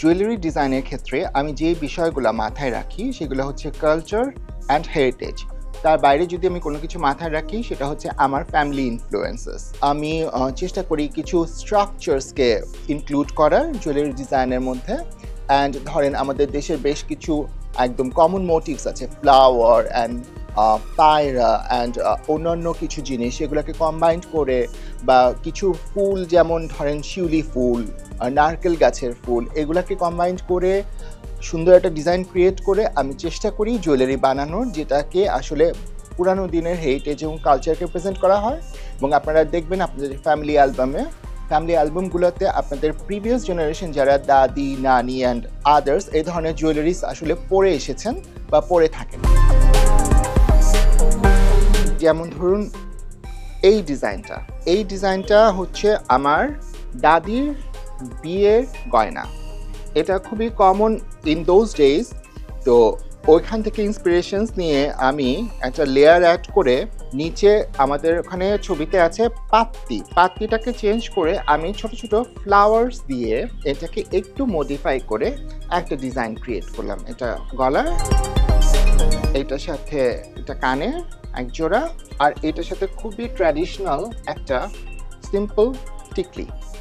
Jewellery ডিজাইনের ক্ষেত্রে আমি যে বিষয়গুলো মাথায় রাখি সেগুলো হচ্ছে কালচার অ্যান্ড হেরিটেজ। তার বাইরে যদি আমি কোনো কিছু মাথায় রাখি সেটা হচ্ছে আমার ফ্যামিলি ইনফ্লুয়েন্সেস। আমি চেষ্টা করি কিছু স্ট্রাকচারসকে ইনক্লুড করার জুয়েলারি ডিজাইনের মধ্যে। অ্যান্ড ধরেন আমাদের দেশের বেশ কিছু একদম কমন মোটিভস আছে, ফ্লাওয়ার অ্যান্ড পায়রা অ্যান্ড অন্যান্য কিছু জিনিস, সেগুলোকে কম্বাইন্ড করে বা কিছু ফুল যেমন ধরেন শিউলি ফুল, নারকেল গাছের ফুল, এগুলাকে কম্বাইন্ড করে সুন্দর একটা ডিজাইন ক্রিয়েট করে আমি চেষ্টা করি জুয়েলারি বানানোর, যেটাকে আসলে পুরানো দিনের হেরিটেজ এবং কালচারকে প্রেজেন্ট করা হয়। এবং আপনারা দেখবেন আপনাদের ফ্যামিলি অ্যালবামগুলোতে আপনাদের প্রিভিয়াস জেনারেশন যারা দাদি, নানি অ্যান্ড আদার্স এই ধরনের জুয়েলারিস আসলে পরে এসেছেন বা পরে থাকেন। যেমন ধরুন এই ডিজাইনটা হচ্ছে আমার দাদির বিয়ের গয়না। এটা খুবই কমন ইন দোজ ডেজ। তো ওইখান থেকে ইন্সপিরেশনস নিয়ে আমি একটা লেয়ার অ্যাড করে নিচে আমাদের ওখানে ছবিতে আছে পাত্তিটাকে চেঞ্জ করে আমি ছোট ছোট ফ্লাওয়ার্স দিয়ে এটাকে একটু মডিফাই করে একটা ডিজাইন ক্রিয়েট করলাম। এটা গলার, এটার সাথে এটা কানের এক জোড়া, আর এটার সাথে খুবই ট্র্যাডিশনাল একটা সিম্পল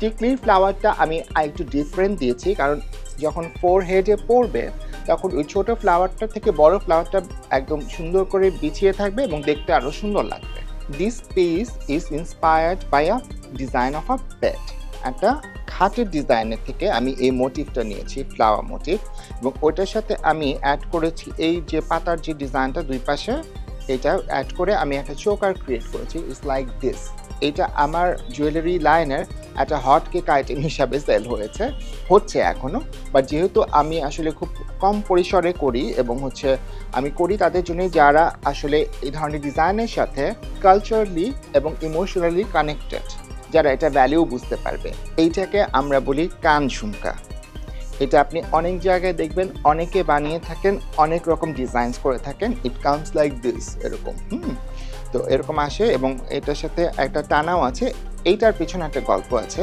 টিকলির ফ্লাওয়ারটা আমি একটু ডিফারেন্ট দিয়েছি, কারণ যখন ফোরহেডে পড়বে তখন ওই ছোট ফ্লাওয়ারটা থেকে বড় ফ্লাওয়ারটা একদম সুন্দর করে বিছিয়ে থাকবে এবং দেখতে আরো সুন্দর লাগবে। This piece is inspired by a design of a bed. একটা খাটের ডিজাইনের থেকে আমি এই মোটিভটা নিয়েছি, ফ্লাওয়ার মোটিভ, এবং ওইটার সাথে আমি অ্যাড করেছি এই যে পাতার যে ডিজাইনটা দুই পাশে, এটা অ্যাড করে আমি একটা চোকার ক্রিয়েট করেছি। It's like this. এটা আমার জুয়েলারি লাইনের একটা হট কেক আইটেম হিসাবে সেল হচ্ছে এখনও। বাট যেহেতু আমি আসলে খুব কম পরিসরে করি এবং আমি করি তাদের জন্য যারা আসলে এই ধরনের ডিজাইনের সাথে কালচারালি এবং ইমোশনালি কানেক্টেড, যারা এটা ভ্যালিউ বুঝতে পারবে। এইটাকে আমরা বলি কান ঝুমকা। এটা আপনি অনেক জায়গায় দেখবেন, অনেকে বানিয়ে থাকেন, অনেক রকম ডিজাইনস করে থাকেন। ইট কামস লাইক দিস, এরকম তো এরকম আসে এবং এটার সাথে একটা টানাও আছে। এইটার পিছনে একটা গল্প আছে।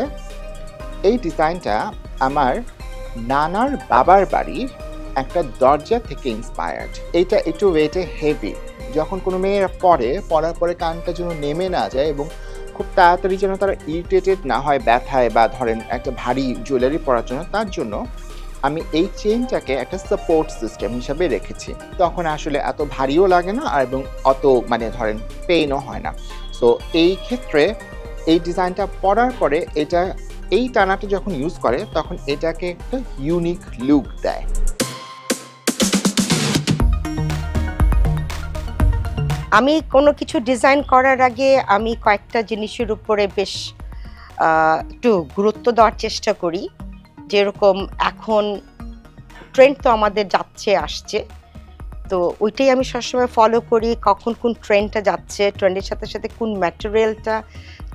এই ডিজাইনটা আমার নানার বাবার বাড়ির একটা দরজা থেকে ইন্সপায়ার্ড। এইটা একটু ওয়েটে হেভি। যখন কোনো মেয়েরা পরার পরে কানটা যেন নেমে না যায় এবং খুব তাড়াতাড়ি যেন তারা ইরিটেটেড না হয় ব্যথায়, বা ধরেন একটা ভারী জুয়েলারি পরার জন্য, তার জন্য আমি এই চেইনটাকে একটা সাপোর্ট সিস্টেম হিসাবে রেখেছি। তখন আসলে এত ভারীও লাগে না আর এবং অত ধরেন পেইনও হয় না। সো এই ক্ষেত্রে এই ডিজাইনটা পরার পরে এই টানাটা যখন ইউজ করে তখন এটাকে একটা ইউনিক লুক দেয়। আমি কোনো কিছু ডিজাইন করার আগে আমি কয়েকটা জিনিসের উপরে বেশ একটু গুরুত্ব দেওয়ার চেষ্টা করি। যেরকম এখন ট্রেন্ড তো আমাদের আসছে, তো ওইটাই আমি সবসময় ফলো করি। কখন কোন ট্রেন্ডটা যাচ্ছে, ট্রেন্ডের সাথে সাথে কোন ম্যাটেরিয়ালটা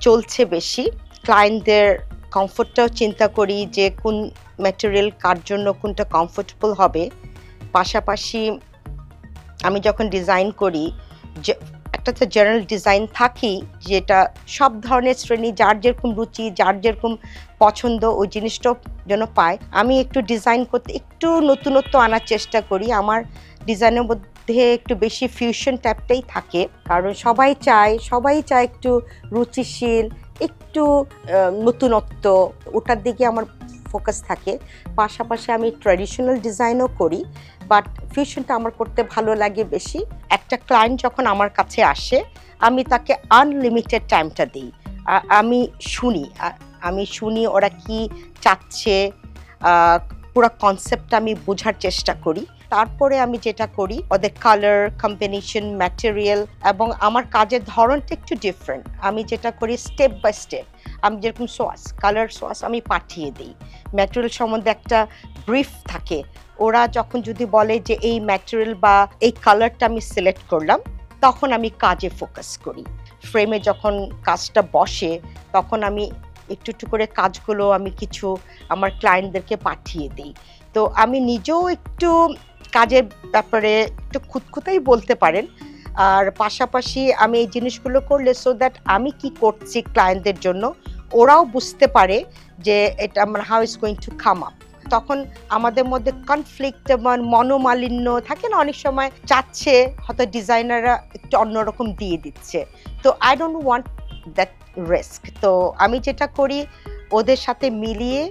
চলছে বেশি, ক্লায়েন্টদের কমফোর্টটাও চিন্তা করি যে কোন ম্যাটেরিয়াল কার জন্য কোনটা কমফোর্টেবল হবে। পাশাপাশি আমি যখন ডিজাইন করি যে একটা তো জেনারেল ডিজাইন থাকেই, যেটা সব ধরনের শ্রেণী, যার যেরকম রুচি, যার যেরকম পছন্দ, ওই জিনিসটাও যেন পায়। আমি একটু ডিজাইন করতে একটু নতুনত্ব আনার চেষ্টা করি। আমার ডিজাইনের মধ্যে একটু বেশি ফিউশন টাইপটাই থাকে, কারণ সবাই চায় একটু রুচিশীল, একটু নতুনত্ব, ওটার দিকে আমার ফোকাস থাকে। পাশাপাশি আমি ট্র্যাডিশনাল ডিজাইনও করি, বাট ফিউশনটা আমার করতে ভালো লাগে বেশি। একটা ক্লায়েন্ট যখন আমার কাছে আসে আমি তাকে আনলিমিটেড টাইমটা দিই। আমি শুনি ওরা কি চাচ্ছে, পুরো কনসেপ্টটা আমি বোঝার চেষ্টা করি। তারপরে আমি যেটা করি, ওদের কালার কম্বিনেশন, ম্যাটেরিয়াল এবং আমার কাজের ধরনটা একটু ডিফারেন্ট। আমি যেটা করি স্টেপ বাই স্টেপ, আমি যেরকম কালার সোয়াস আমি পাঠিয়ে দিই। ম্যাটেরিয়াল সম্বন্ধে একটা ব্রিফ থাকে। ওরা যখন যদি বলে যে এই ম্যাটেরিয়াল বা এই কালারটা আমি সিলেক্ট করলাম, তখন আমি কাজে ফোকাস করি। ফ্রেমে যখন কাজটা বসে তখন আমি একটু একটু করে কাজগুলো আমি কিছু আমার ক্লায়েন্টদেরকে পাঠিয়ে দিই। তো আমি নিজেও একটু কাজের ব্যাপারে একটু খুঁতখুঁতাই বলতে পারেন। আর পাশাপাশি আমি এই জিনিসগুলো করলে সো দ্যাট আমি কি করছি ক্লায়েন্টদের জন্য, ওরাও বুঝতে পারে যে এটা আমার how is going to come up. তখন আমাদের মধ্যে কনফ্লিক্ট এবং মনোমালিন্য থাকে না, অনেক সময় চাচ্ছে হয়তো ডিজাইনাররা একটু অন্যরকম দিয়ে দিচ্ছে। তো I don't want that risk. তো আমি যেটা করি ওদের সাথে মিলিয়ে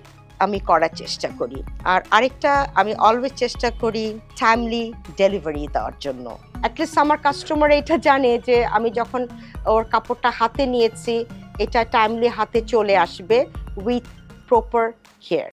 আমি করার চেষ্টা করি। আর আরেকটা, আমি অলওয়েজ চেষ্টা করি টাইমলি ডেলিভারি দেওয়ার জন্য। অ্যাটলিস্ট আমার কাস্টমার এটা জানে যে আমি যখন ওর কাপড়টা হাতে নিয়েছি এটা টাইমলি হাতে চলে আসবে উইথ প্রপার কেয়ার।